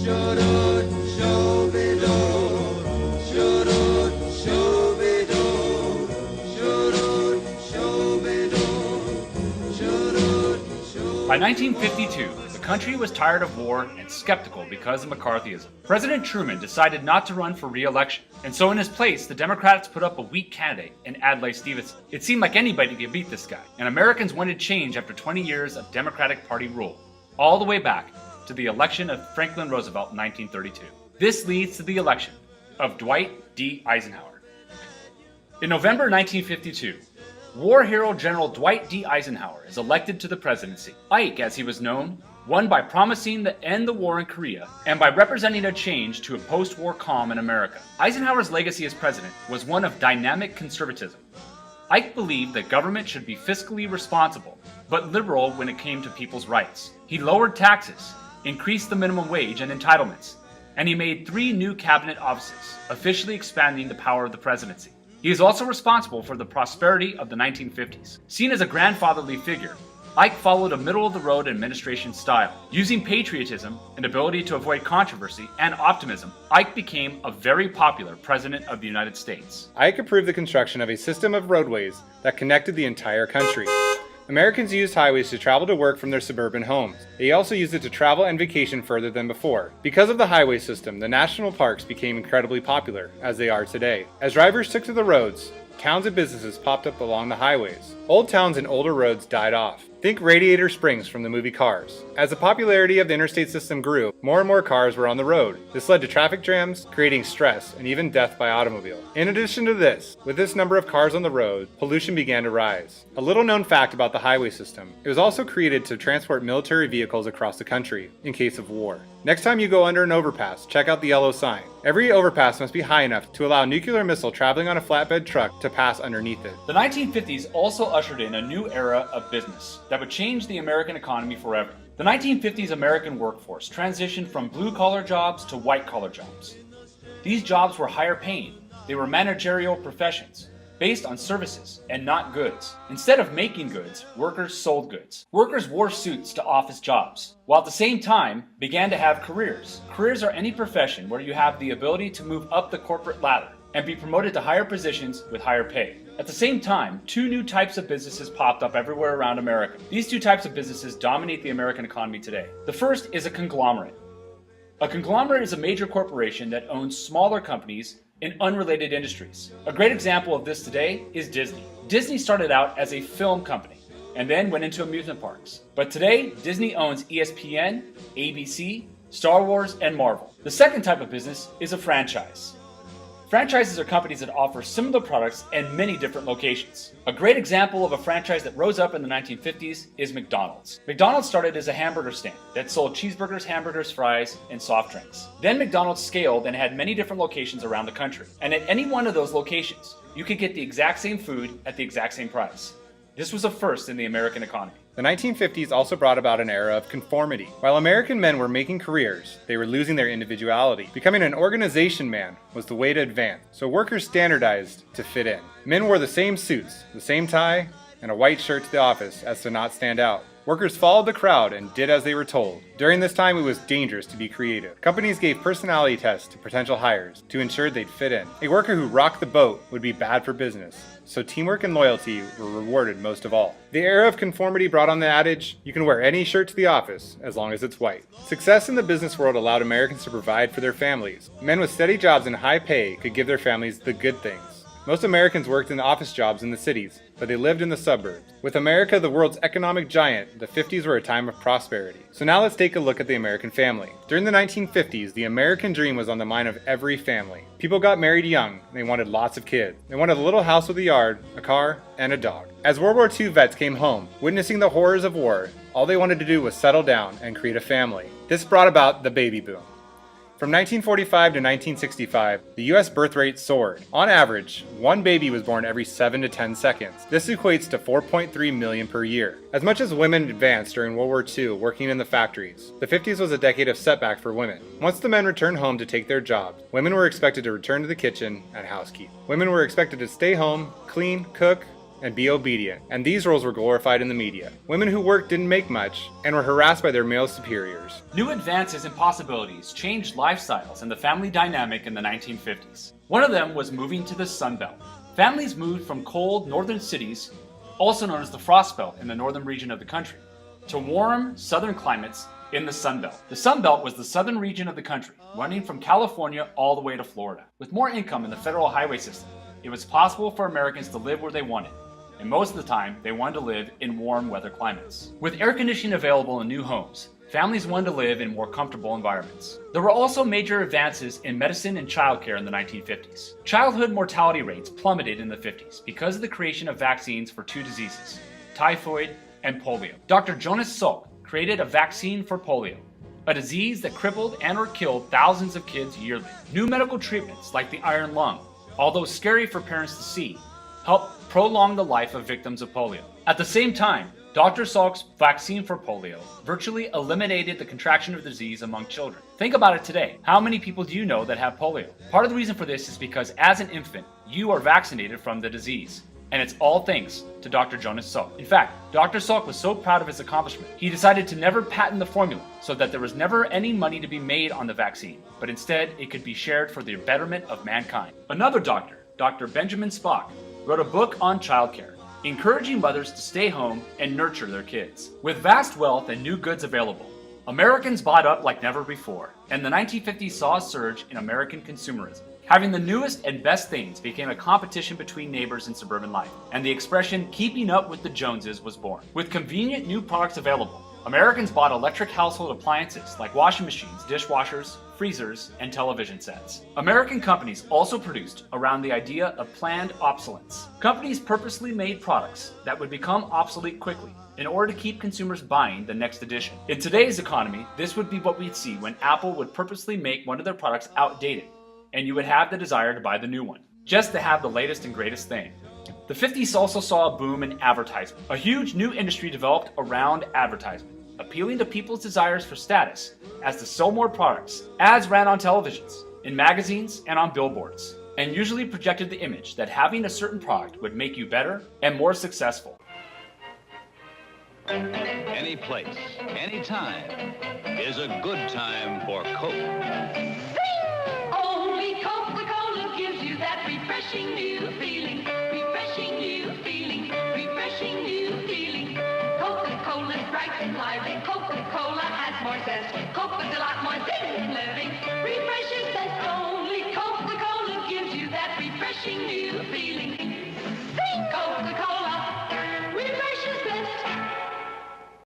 By 1952, the country was tired of war and skeptical because of McCarthyism. President Truman decided not to run for re-election, and so in his place, the Democrats put up a weak candidate in Adlai Stevenson. It seemed like anybody could beat this guy, and Americans wanted change after 20 years of Democratic Party rule, all the way back to the election of Franklin Roosevelt in 1932. This leads to the election of Dwight D. Eisenhower. In November 1952, War hero General Dwight D. Eisenhower is elected to the presidency. Ike, as he was known, won by promising to end the war in Korea and by representing a change to a post-war calm in America. Eisenhower's legacy as president was one of dynamic conservatism. Ike believed that government should be fiscally responsible, but liberal when it came to people's rights. He lowered taxes, increased the minimum wage and entitlements, and he made 3 new cabinet offices, officially expanding the power of the presidency. He is also responsible for the prosperity of the 1950s. Seen as a grandfatherly figure, Ike followed a middle-of-the-road administration style. Using patriotism, an ability to avoid controversy, and optimism, Ike became a very popular president of the United States. Ike approved the construction of a system of roadways that connected the entire country. Americans used highways to travel to work from their suburban homes. They also used it to travel and vacation further than before. Because of the highway system, the national parks became incredibly popular, as they are today. As drivers took to the roads, towns and businesses popped up along the highways. Old towns and older roads died off. Think Radiator Springs from the movie Cars. As the popularity of the interstate system grew, more and more cars were on the road. This led to traffic jams, creating stress, and even death by automobile. In addition to this, with this number of cars on the road, pollution began to rise. A little known fact about the highway system, it was also created to transport military vehicles across the country, in case of war. Next time you go under an overpass, check out the yellow sign. Every overpass must be high enough to allow a nuclear missile traveling on a flatbed truck to pass underneath it. The 1950s also ushered in a new era of business that would change the American economy forever. The 1950s American workforce transitioned from blue-collar jobs to white-collar jobs. These jobs were higher paying. They were managerial professions, based on services and not goods. Instead of making goods, workers sold goods. Workers wore suits to office jobs, while at the same time began to have careers. Careers are any profession where you have the ability to move up the corporate ladder and be promoted to higher positions with higher pay. At the same time, 2 new types of businesses popped up everywhere around America. These 2 types of businesses dominate the American economy today. The first is a conglomerate. A conglomerate is a major corporation that owns smaller companies in unrelated industries. A great example of this today is Disney. Disney started out as a film company and then went into amusement parks. But today, Disney owns ESPN, ABC, Star Wars, and Marvel. The second type of business is a franchise. Franchises are companies that offer similar products in many different locations. A great example of a franchise that rose up in the 1950s is McDonald's. McDonald's started as a hamburger stand that sold cheeseburgers, hamburgers, fries, and soft drinks. Then McDonald's scaled and had many different locations around the country. And at any one of those locations, you could get the exact same food at the exact same price. This was a first in the American economy. The 1950s also brought about an era of conformity. While American men were making careers, they were losing their individuality. Becoming an organization man was the way to advance, so workers standardized to fit in. Men wore the same suits, the same tie, and a white shirt to the office as to not stand out. Workers followed the crowd and did as they were told. During this time, it was dangerous to be creative. Companies gave personality tests to potential hires to ensure they'd fit in. A worker who rocked the boat would be bad for business, so teamwork and loyalty were rewarded most of all. The era of conformity brought on the adage, you can wear any shirt to the office as long as it's white. Success in the business world allowed Americans to provide for their families. Men with steady jobs and high pay could give their families the good things. Most Americans worked in office jobs in the cities, but they lived in the suburbs. With America the world's economic giant, the 50s were a time of prosperity. So now let's take a look at the American family. During the 1950s, the American dream was on the mind of every family. People got married young, and they wanted lots of kids. They wanted a little house with a yard, a car, and a dog. As World War II vets came home, witnessing the horrors of war, all they wanted to do was settle down and create a family. This brought about the baby boom. From 1945 to 1965, the U.S. birth rate soared. On average, 1 baby was born every 7 to 10 seconds. This equates to 4.3 million per year. As much as women advanced during World War II working in the factories, the 50s was a decade of setback for women. Once the men returned home to take their jobs, women were expected to return to the kitchen and housekeep. Women were expected to stay home, clean, cook, and be obedient, and these roles were glorified in the media. Women who worked didn't make much and were harassed by their male superiors. New advances and possibilities changed lifestyles and the family dynamic in the 1950s. One of them was moving to the Sun Belt. Families moved from cold northern cities, also known as the Frost Belt in the northern region of the country, to warm southern climates in the Sun Belt. The Sun Belt was the southern region of the country, running from California all the way to Florida. With more income in the federal highway system, it was possible for Americans to live where they wanted, and most of the time, they wanted to live in warm weather climates. With air conditioning available in new homes, families wanted to live in more comfortable environments. There were also major advances in medicine and childcare in the 1950s. Childhood mortality rates plummeted in the 50s because of the creation of vaccines for two diseases, typhoid and polio. Dr. Jonas Salk created a vaccine for polio, a disease that crippled and or killed thousands of kids yearly. New medical treatments like the iron lung, although scary for parents to see, helped prolong the life of victims of polio. At the same time, Dr. Salk's vaccine for polio virtually eliminated the contraction of the disease among children. Think about it today. How many people do you know that have polio? Part of the reason for this is because as an infant, you are vaccinated from the disease. And it's all thanks to Dr. Jonas Salk. In fact, Dr. Salk was so proud of his accomplishment, he decided to never patent the formula so that there was never any money to be made on the vaccine, but instead it could be shared for the betterment of mankind. Another doctor, Dr. Benjamin Spock, wrote a book on childcare, encouraging mothers to stay home and nurture their kids. With vast wealth and new goods available, Americans bought up like never before, and the 1950s saw a surge in American consumerism. Having the newest and best things became a competition between neighbors in suburban life, and the expression keeping up with the Joneses was born. With convenient new products available, Americans bought electric household appliances like washing machines, dishwashers, freezers, and television sets. American companies also produced around the idea of planned obsolescence. Companies purposely made products that would become obsolete quickly in order to keep consumers buying the next edition. In today's economy, this would be what we'd see when Apple would purposely make one of their products outdated, and you would have the desire to buy the new one, just to have the latest and greatest thing. The 50s also saw a boom in advertisement. A huge new industry developed around advertisement, appealing to people's desires for status as to sell more products. Ads ran on televisions, in magazines, and on billboards, and usually projected the image that having a certain product would make you better and more successful. Any place, any time is a good time for Coke. Only Coca-Cola gives you that refreshing new feeling, refreshing new feeling, refreshing new feeling. Coca-Cola's bright and lively. Coca-Cola has more zest. Coke is a lot more zest.